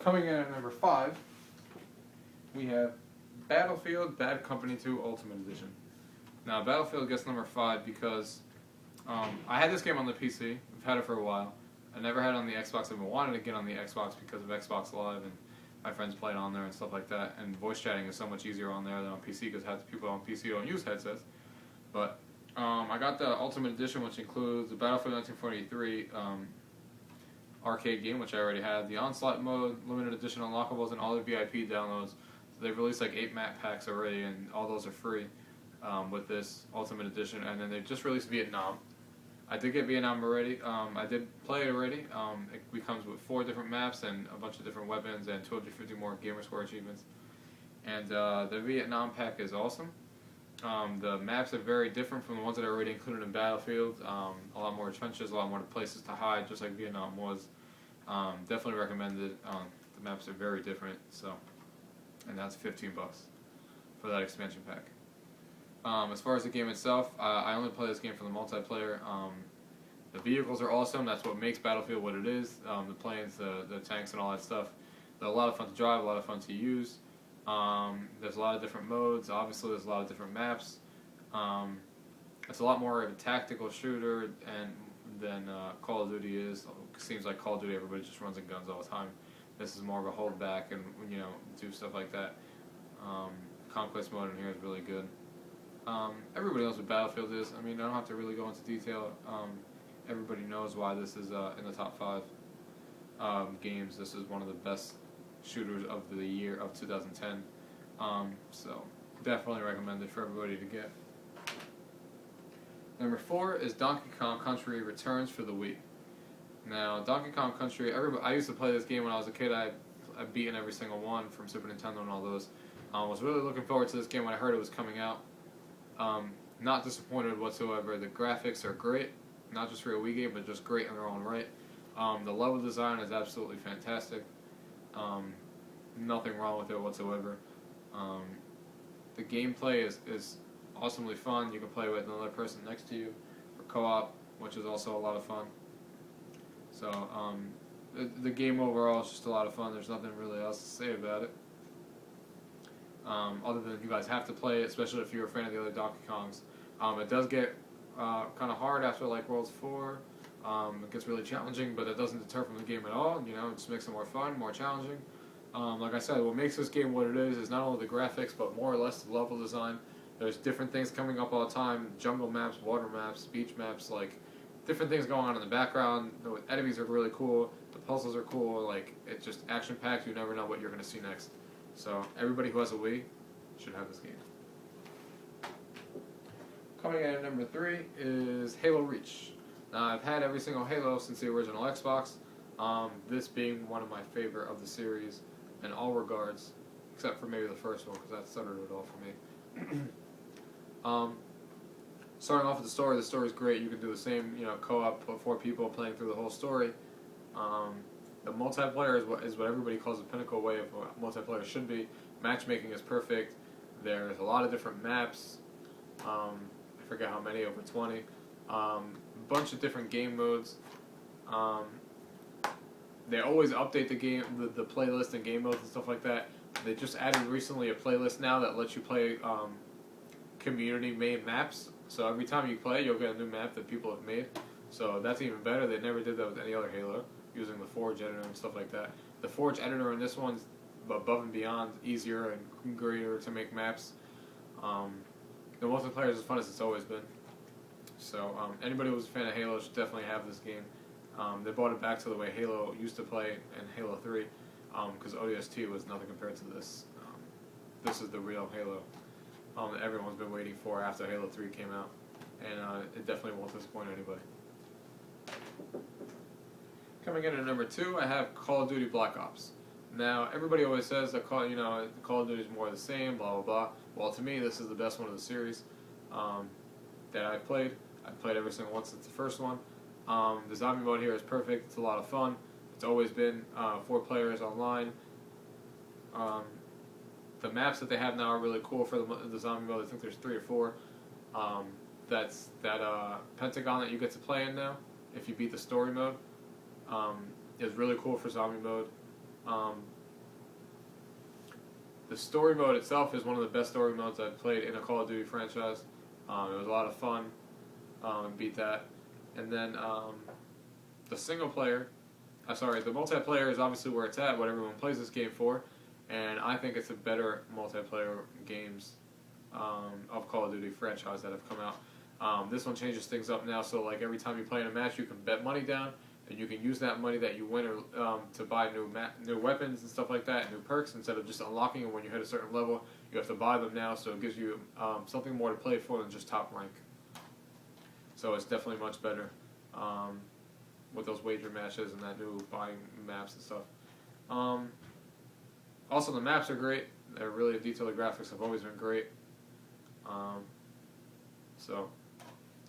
Coming in at number 5, we have Battlefield Bad Company 2 Ultimate Edition. Now, Battlefield gets number 5 because I had this game on the PC. I've had it for a while. I never had it on the Xbox. I've been wanting to get on the Xbox because of Xbox Live and my friends played on there and stuff like that. And voice chatting is so much easier on there than on PC because half the people on PC don't use headsets. But I got the Ultimate Edition, which includes the Battlefield 1943 arcade game, which I already had, the Onslaught mode, limited edition unlockables, and all the VIP downloads. So they've released like 8 map packs already, and all those are free with this Ultimate Edition. And then they just released Vietnam. I did get Vietnam already. I did play it already. It comes with 4 different maps and a bunch of different weapons and 250 more Gamerscore achievements. And the Vietnam pack is awesome. The maps are very different from the ones that are already included in Battlefield. A lot more trenches, a lot more places to hide, just like Vietnam was. Definitely recommended. The maps are very different, so, and that's $15 for that expansion pack. As far as the game itself, I only play this game for the multiplayer. The vehicles are awesome. That's what makes Battlefield what it is. The planes, the tanks, and all that stuff. They're a lot of fun to drive, a lot of fun to use. There's a lot of different modes. Obviously, there's a lot of different maps. It's a lot more of a tactical shooter than Call of Duty is. It seems like Call of Duty, everybody just runs in guns all the time. This is more of a hold back and do stuff like that. Conquest mode in here is really good. Everybody knows what Battlefield is. I mean, I don't have to really go into detail. Everybody knows why this is in the top 5 games. This is one of the best shooters of the year of 2010. So definitely recommended for everybody to get. Number 4 is Donkey Kong Country Returns for the Wii. Now, Donkey Kong Country, I used to play this game when I was a kid. I've beaten every single one from Super Nintendo and all those. I was really looking forward to this game when I heard it was coming out. Not disappointed whatsoever. The graphics are great, not just for a Wii game, but just great in their own right. The level design is absolutely fantastic. Nothing wrong with it whatsoever. The gameplay is awesomely fun. You can play with another person next to you for co-op, which is also a lot of fun. So the game overall is just a lot of fun. There's nothing really else to say about it. Other than you guys have to play it, especially if you're a fan of the other Donkey Kongs. It does get kind of hard after like World 4. It gets really challenging, but it doesn't deter from the game at all. It just makes it more fun, more challenging. Like I said, what makes this game what it is not only the graphics, but more or less the level design. There's different things coming up all the time, jungle maps, water maps, beach maps, like different things going on in the background. The enemies are really cool, the puzzles are cool, like it's just action-packed, you never know what you're going to see next. So everybody who has a Wii should have this game. Coming in at number 3 is Halo Reach. Now, I've had every single Halo since the original Xbox, this being one of my favorite of the series in all regards, except for maybe the first one, because that started it all for me. Starting off with the story's great. You can do the same, co-op, 4 people playing through the whole story. The multiplayer is what everybody calls the pinnacle way of what multiplayer should be. Matchmaking is perfect. There's a lot of different maps. I forget how many, over 20. Bunch of different game modes. They always update the game, the playlist and game modes and stuff like that. They just added recently a playlist now that lets you play community-made maps. So every time you play, you'll get a new map that people have made. So that's even better. They never did that with any other Halo, using the Forge editor and stuff like that. The Forge editor in this one's above and beyond easier and greater to make maps. The multiplayer is as fun as it's always been. So anybody who's a fan of Halo should definitely have this game. They brought it back to the way Halo used to play in Halo 3, because ODST was nothing compared to this. This is the real Halo that everyone's been waiting for after Halo 3 came out, and it definitely won't disappoint anybody. Coming in at number 2, I have Call of Duty Black Ops. Now, everybody always says that Call of Duty is more of the same, blah blah blah. Well, to me, this is the best one of the series that I've played. I've played every single one since the first one. The zombie mode here is perfect. It's a lot of fun. It's always been 4 players online. The maps that they have now are really cool for the zombie mode. I think there's 3 or 4. That's that Pentagon that you get to play in now, if you beat the story mode, is really cool for zombie mode. Um, the story mode itself is one of the best story modes I've played in a Call of Duty franchise. It was a lot of fun. And beat that. And then the single player, the multiplayer is obviously where it's at, what everyone plays this game for, and I think it's a better multiplayer games of Call of Duty franchise that have come out. This one changes things up now, so like every time you play in a match, you can bet money down, and you can use that money that you win to buy new weapons and stuff like that, and new perks, instead of just unlocking them when you hit a certain level. You have to buy them now, so it gives you something more to play for than just top rank. So it's definitely much better with those wager matches and that new buying maps and stuff. Also, the maps are great. They're really detailed. The graphics have always been great. So,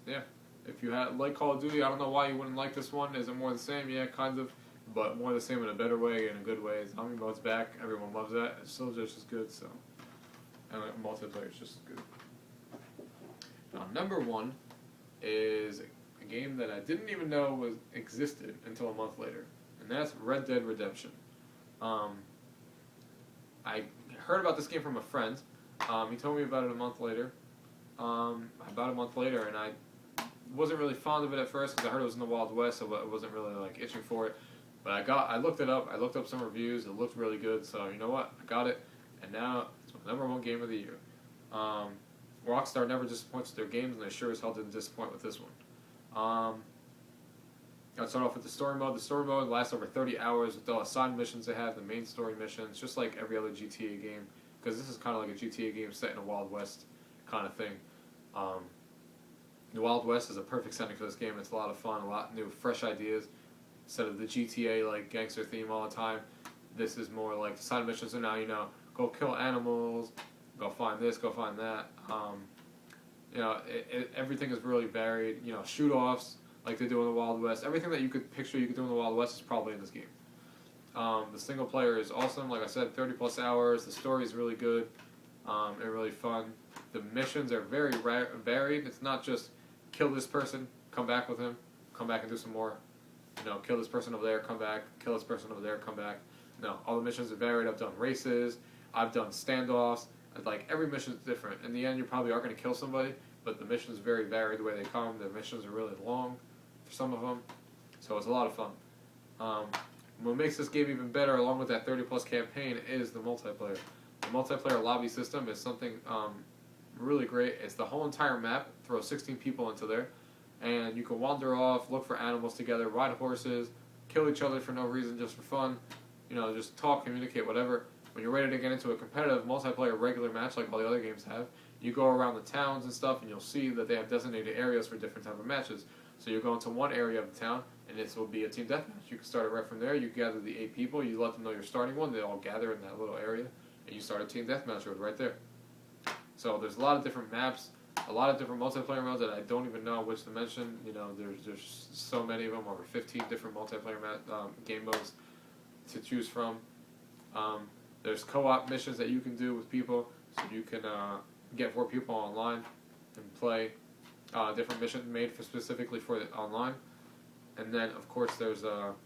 yeah. If you like Call of Duty, I don't know why you wouldn't like this one. Is it more the same? Yeah, kind of. But more the same in a better way, in a good way. Zombie mode's back. Everyone loves that. It's still just as good, so. And multiplayer is just as good. Now, number one is a game that I didn't even know existed until a month later, and that's Red Dead Redemption. I heard about this game from a friend. He told me about it about a month later, and I wasn't really fond of it at first because I heard it was in the Wild West, so I wasn't really like itching for it. But I looked it up. I looked up some reviews. It looked really good, so you know what? I got it, and now it's my number one game of the year. Rockstar never disappoints with their games, and they sure as hell didn't disappoint with this one. I'll start off with the story mode. The story mode lasts over 30 hours with all the side missions they have, the main story missions, just like every other GTA game, because this is kind of like a GTA game set in a Wild West kind of thing. The Wild West is a perfect setting for this game. It's a lot of fun, a lot of new, fresh ideas. Instead of the GTA like gangster theme all the time, this is more like the side missions are now, go kill animals, go find this, go find that. Everything is really varied. Shoot-offs like they do in the Wild West. Everything that you could picture you could do in the Wild West is probably in this game. The single player is awesome. Like I said, 30 plus hours. The story is really good and really fun. The missions are very varied. It's not just kill this person, come back with him, come back and do some more. Kill this person over there, come back. Kill this person over there, come back. No, all the missions are varied. I've done races. I've done standoffs. Like, every mission is different. In the end, you probably are going to kill somebody, but the missions are very varied the way they come. The missions are really long for some of them, so it's a lot of fun. What makes this game even better, along with that 30-plus campaign, is the multiplayer. The multiplayer lobby system is something really great. It's the whole entire map. Throw 16 people into there, and you can wander off, look for animals together, ride horses, kill each other for no reason, just for fun. Just talk, communicate, whatever. When you're ready to get into a competitive multiplayer regular match like all the other games have, you go around the towns and stuff, and you'll see that they have designated areas for different type of matches. So you go into one area of the town, and this will be a team deathmatch. You can start it right from there. You gather the 8 people. You let them know you're starting one. They all gather in that little area, and you start a team deathmatch right there. So there's a lot of different maps, a lot of different multiplayer modes that I don't even know which to mention. There's so many of them, over 15 different multiplayer game modes to choose from. There's co-op missions that you can do with people, so you can get 4 people online and play different missions made specifically for online. And then, of course, there's all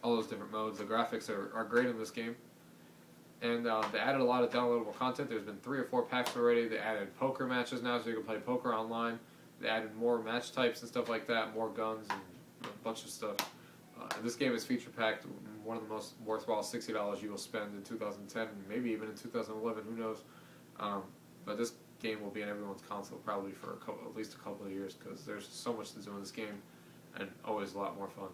those different modes. The graphics are great in this game. And they added a lot of downloadable content. There's been 3 or 4 packs already. They added poker matches now, so you can play poker online. They added more match types and stuff like that, more guns and a bunch of stuff. This game is feature-packed, one of the most worthwhile $60 you will spend in 2010, maybe even in 2011, who knows. But this game will be on everyone's console probably for at least a couple of years, because there's so much to do in this game, and always a lot more fun.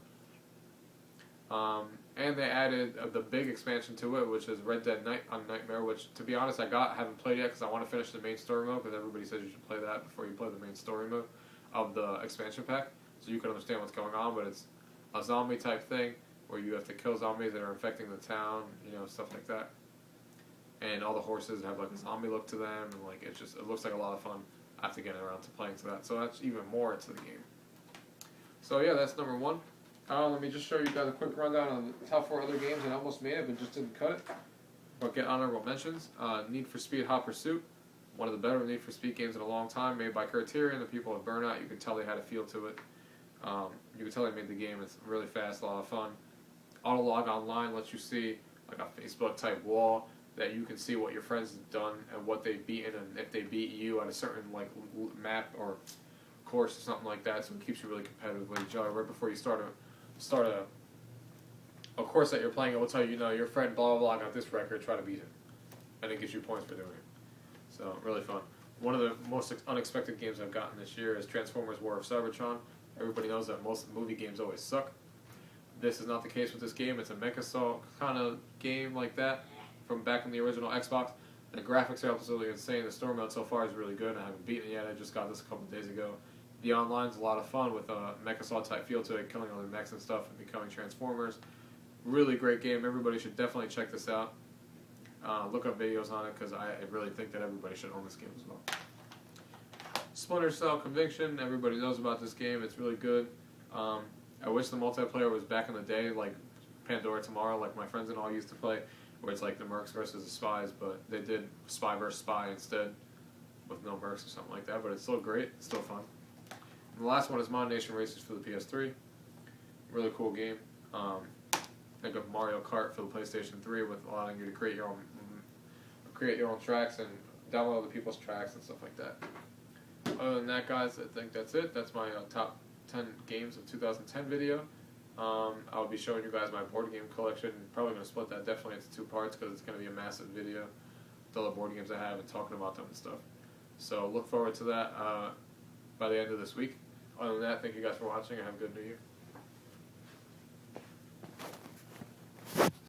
And they added the big expansion to it, which is Red Dead Nightmare, which, to be honest, I haven't played yet because I want to finish the main story mode, because everybody says you should play that before you play the main story mode of the expansion pack, so you can understand what's going on. But it's a zombie type thing where you have to kill zombies that are infecting the town, stuff like that. And all the horses have like a zombie look to them, and like it looks like a lot of fun. I have to get around to playing to that, so that's even more to the game. So yeah, that's number 1. Let me just show you guys a quick rundown on the top 4 other games that almost made it but just didn't cut it. But get honorable mentions. Need for Speed Hot Pursuit, one of the better Need for Speed games in a long time, made by Criterion, the people of Burnout. You can tell they had a feel to it. You can tell they made the game. It's really fast, a lot of fun. auto log online lets you see like a Facebook type wall that you can see what your friends have done and what they've beaten and if they beat you at a certain like map or course or something like that. So it keeps you really competitive with each other. Right before you start a course that you're playing, it will tell you, you know, your friend blah blah blah got this record, try to beat him, and it gives you points for doing it. So really fun. One of the most unexpected games I've gotten this year is Transformers: War of Cybertron. Everybody knows that most movie games always suck. This is not the case with this game. It's a mecha kind of game like that from back in the original Xbox. The graphics are absolutely insane. The story mode so far is really good. I haven't beaten it yet. I just got this a couple days ago. The online's a lot of fun with a mecha type feel to it, killing other mechs and stuff and becoming Transformers. Really great game. Everybody should definitely check this out. Look up videos on it because I really think that everybody should own this game as well. Splinter Cell Conviction. Everybody knows about this game. It's really good. I wish the multiplayer was back in the day, like Pandora Tomorrow, like my friends and all used to play, where it's like the mercs versus the spies, but they did spy versus spy instead with no mercs or something like that. But it's still great. It's still fun. And the last one is Mod Nation Races for the PS3. Really cool game. Think of Mario Kart for the PlayStation 3 with allowing you to create your own tracks and download other people's tracks and stuff like that. Other than that, guys, I think that's it. That's my top 10 games of 2010 video. I'll be showing you guys my board game collection. Probably going to split that definitely into 2 parts because it's going to be a massive video with all the board games I have and talking about them and stuff. So look forward to that by the end of this week. Other than that, thank you guys for watching and have a good New Year.